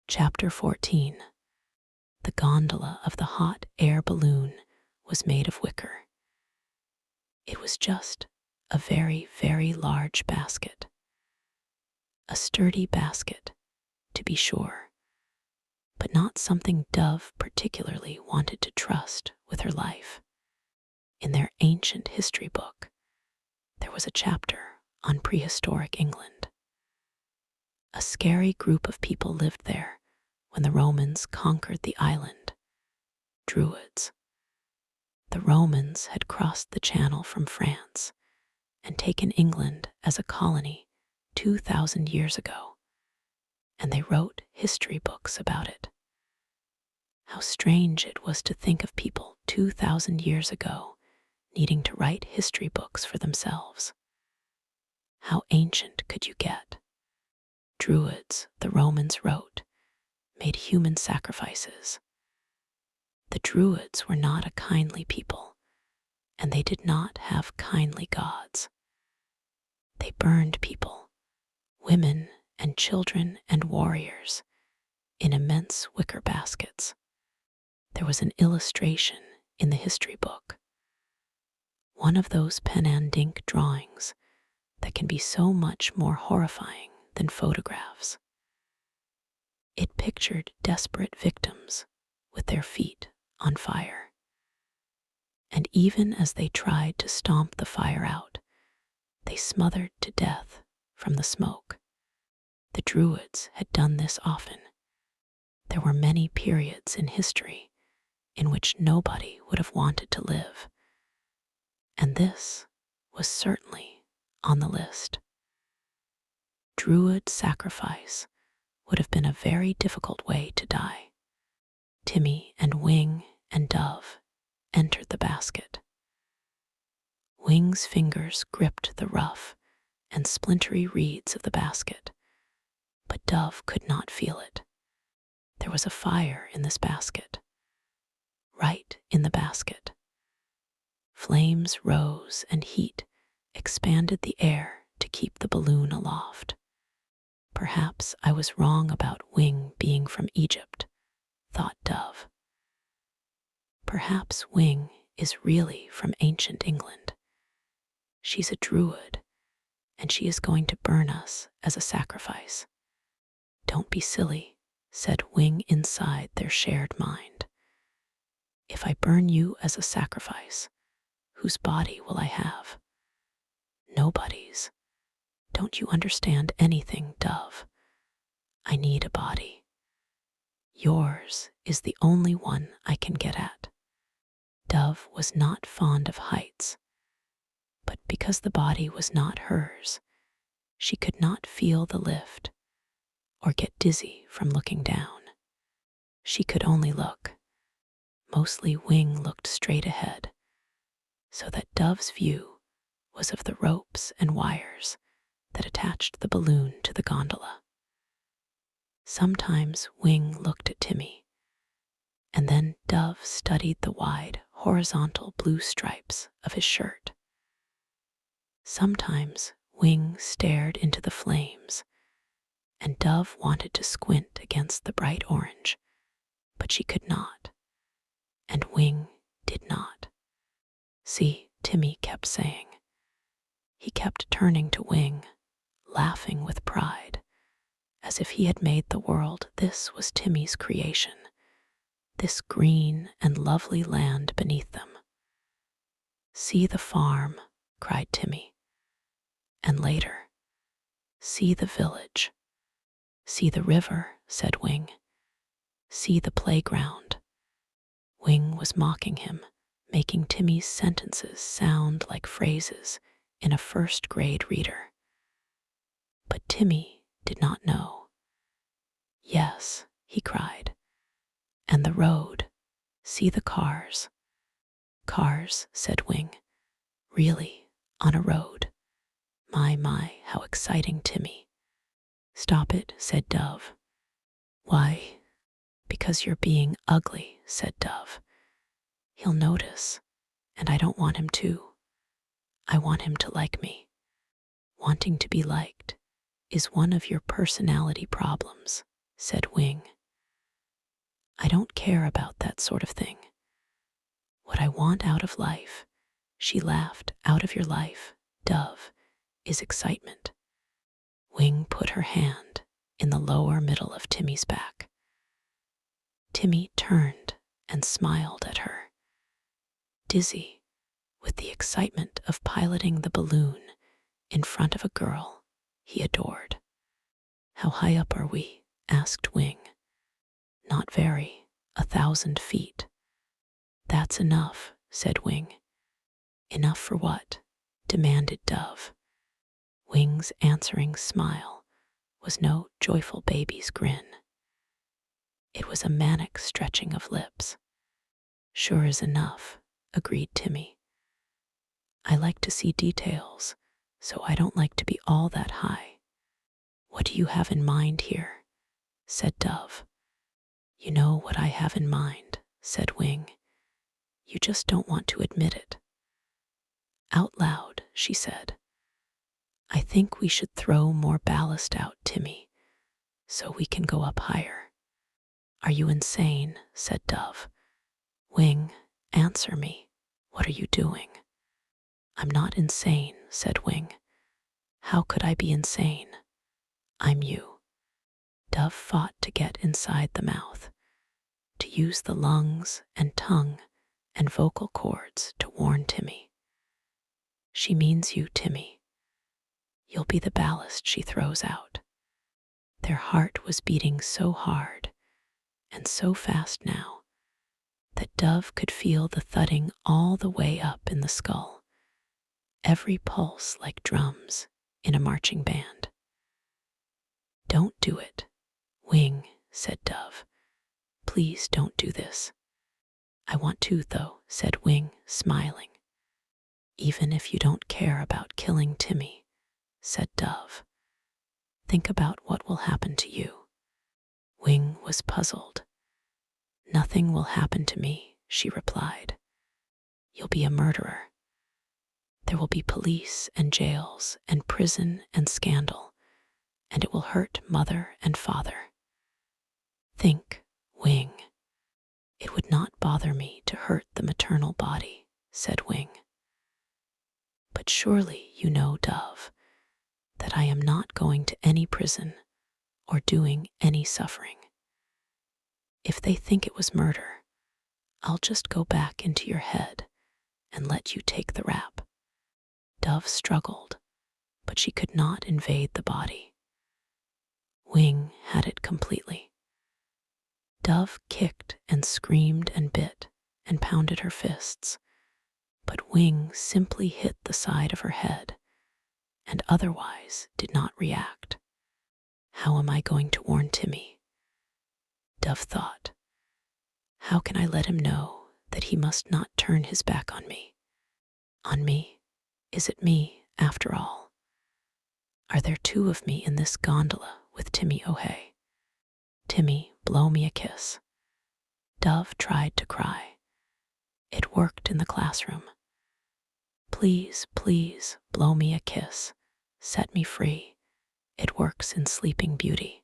Chapter 14. The gondola of the hot air balloon was made of wicker. It was just a very, very large basket. A sturdy basket, to be sure, but not something Dove particularly wanted to trust with her life. In their ancient history book, there was a chapter on prehistoric England. A scary group of people lived there when the Romans conquered the island. Druids. The Romans had crossed the Channel from France and taken England as a colony 2,000 years ago, and they wrote history books about it. How strange it was to think of people 2,000 years ago needing to write history books for themselves. How ancient could you get? Druids, the Romans wrote, made human sacrifices. The Druids were not a kindly people, and they did not have kindly gods. They burned people, women and children and warriors, in immense wicker baskets. There was an illustration in the history book, one of those pen and ink drawings that can be so much more horrifying than photographs. It pictured desperate victims with their feet on fire. And even as they tried to stomp the fire out, they smothered to death from the smoke. The Druids had done this often. There were many periods in history in which nobody would have wanted to live, and this was certainly on the list. Druid sacrifice would have been a very difficult way to die. Timmy and Wing and Dove entered the basket. Wing's fingers gripped the rough and splintery reeds of the basket, but Dove could not feel it. There was a fire in this basket, right in the basket. Flames rose and heat expanded the air to keep the balloon aloft. Perhaps I was wrong about Wing being from Egypt, thought Dove. Perhaps Wing is really from ancient England. She's a druid, and she is going to burn us as a sacrifice. Don't be silly, said Wing inside their shared mind. If I burn you as a sacrifice, whose body will I have? Nobody's. Don't you understand anything, Dove? I need a body. Yours is the only one I can get at. Dove was not fond of heights, but because the body was not hers, she could not feel the lift or get dizzy from looking down. She could only look. Mostly Wing looked straight ahead, so that Dove's view was of the ropes and wires that attached the balloon to the gondola. Sometimes Wing looked at Timmy, and then Dove studied the wide, horizontal blue stripes of his shirt. Sometimes Wing stared into the flames, and Dove wanted to squint against the bright orange, but she could not, and Wing did not. See, Timmy kept saying. He kept turning to Wing, laughing with pride, as if he had made the world. This was Timmy's creation, this green and lovely land beneath them. See the farm, cried Timmy. And later, see the village. See the river, said Wing. See the playground. Wing was mocking him, making Timmy's sentences sound like phrases in a first-grade reader. But Timmy did not know. Yes, he cried. And the road. See the cars. Cars, said Wing. Really, on a road. My, how exciting, Timmy. Stop it, said Dove. Why? Because you're being ugly, said Dove. He'll notice, and I don't want him to. I want him to like me. Wanting to be liked is one of your personality problems, said Wing. I don't care about that sort of thing. What I want out of life, she laughed, out of your life, Dove, is excitement. Wing put her hand in the lower middle of Timmy's back. Timmy turned and smiled at her, dizzy with the excitement of piloting the balloon in front of a girl he adored. How high up are we? Asked Wing. Not very, 1,000 feet. That's enough, said Wing. Enough for what? Demanded Dove. Wing's answering smile was no joyful baby's grin. It was a manic stretching of lips. Sure is enough, agreed Timmy. I like to see details, so I don't like to be all that high. What do you have in mind here? Said Dove. You know what I have in mind, said Wing. You just don't want to admit it. Out loud, she said. I think we should throw more ballast out, Timmy, so we can go up higher. Are you insane? Said Dove. Wing, answer me. What are you doing? I'm not insane, said Wing. How could I be insane? I'm you. Dove fought to get inside the mouth, to use the lungs and tongue and vocal cords to warn Timmy. She means you, Timmy. You'll be the ballast she throws out. Their heart was beating so hard and so fast now that Dove could feel the thudding all the way up in the skull, every pulse like drums in a marching band. Don't do it, Wing, said Dove. Please don't do this. I want to, though, said Wing, smiling. Even if you don't care about killing Timmy, said Dove. Think about what will happen to you. Wing was puzzled. Nothing will happen to me, she replied. You'll be a murderer. There will be police and jails and prison and scandal, and it will hurt mother and father. Think, Wing. It would not bother me to hurt the maternal body, said Wing. But surely you know, Dove, that I am not going to any prison or doing any suffering. If they think it was murder, I'll just go back into your head and let you take the rap. Dove struggled, but she could not invade the body. Wing had it completely. Dove kicked and screamed and bit and pounded her fists, but Wing simply hit the side of her head and otherwise did not react. How am I going to warn Timmy? Dove thought. How can I let him know that he must not turn his back on me? On me? Is it me, after all? Are there two of me in this gondola with Timmy O'Hay? Timmy, blow me a kiss. Dove tried to cry. It worked in the classroom. Please, please, blow me a kiss. Set me free. It works in Sleeping Beauty.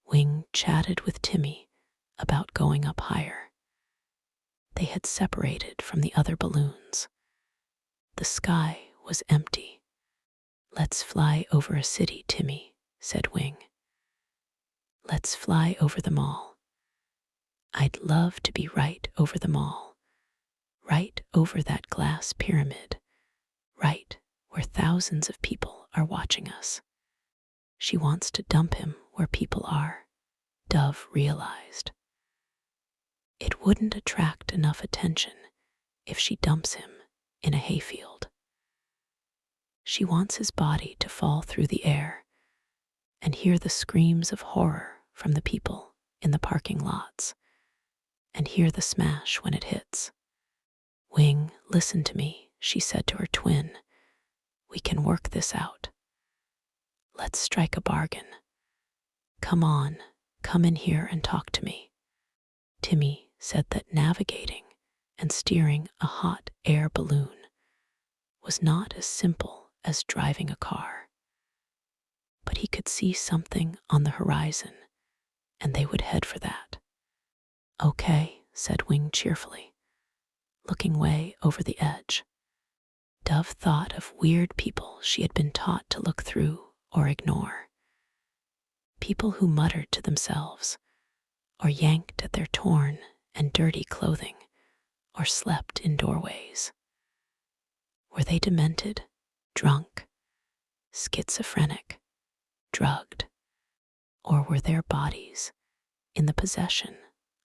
Wing chatted with Timmy about going up higher. They had separated from the other balloons. The sky was empty. Let's fly over a city, Timmy, said Wing. Let's fly over them all. I'd love to be right over them all, right over that glass pyramid, right where thousands of people are watching us. She wants to dump him where people are, Dove realized. It wouldn't attract enough attention if she dumps him in a hayfield. She wants his body to fall through the air and hear the screams of horror from the people in the parking lots, and hear the smash when it hits. Wing, listen to me, she said to her twin. We can work this out. Let's strike a bargain. Come on, come in here and talk to me. Timmy said that navigating and steering a hot air balloon was not as simple as driving a car. But he could see something on the horizon, and they would head for that. Okay, said Wing cheerfully, looking way over the edge. Dove thought of weird people she had been taught to look through or ignore. People who muttered to themselves, or yanked at their torn and dirty clothing, or slept in doorways. Were they demented, drunk, schizophrenic, drugged, or were their bodies in the possession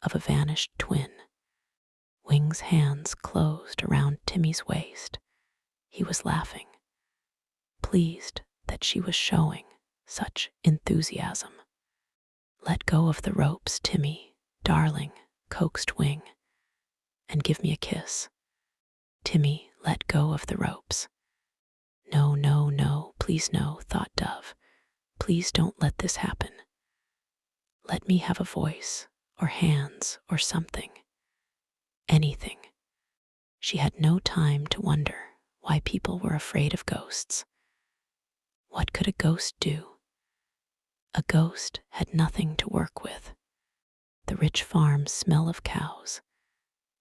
of a vanished twin? Wing's hands closed around Timmy's waist. He was laughing, pleased that she was showing such enthusiasm. Let go of the ropes, Timmy, darling, coaxed Wing, and give me a kiss. Timmy let go of the ropes. No, no, no, please no, thought Dove. Please don't let this happen. Let me have a voice, or hands, or something. Anything. She had no time to wonder why people were afraid of ghosts. What could a ghost do? A ghost had nothing to work with. The rich farm smell of cows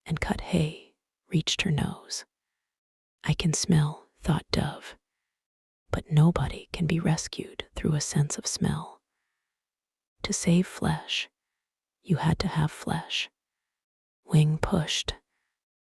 and cut hay reached her nose. I can smell, thought Dove, but nobody can be rescued through a sense of smell. To save flesh, you had to have flesh. Wing pushed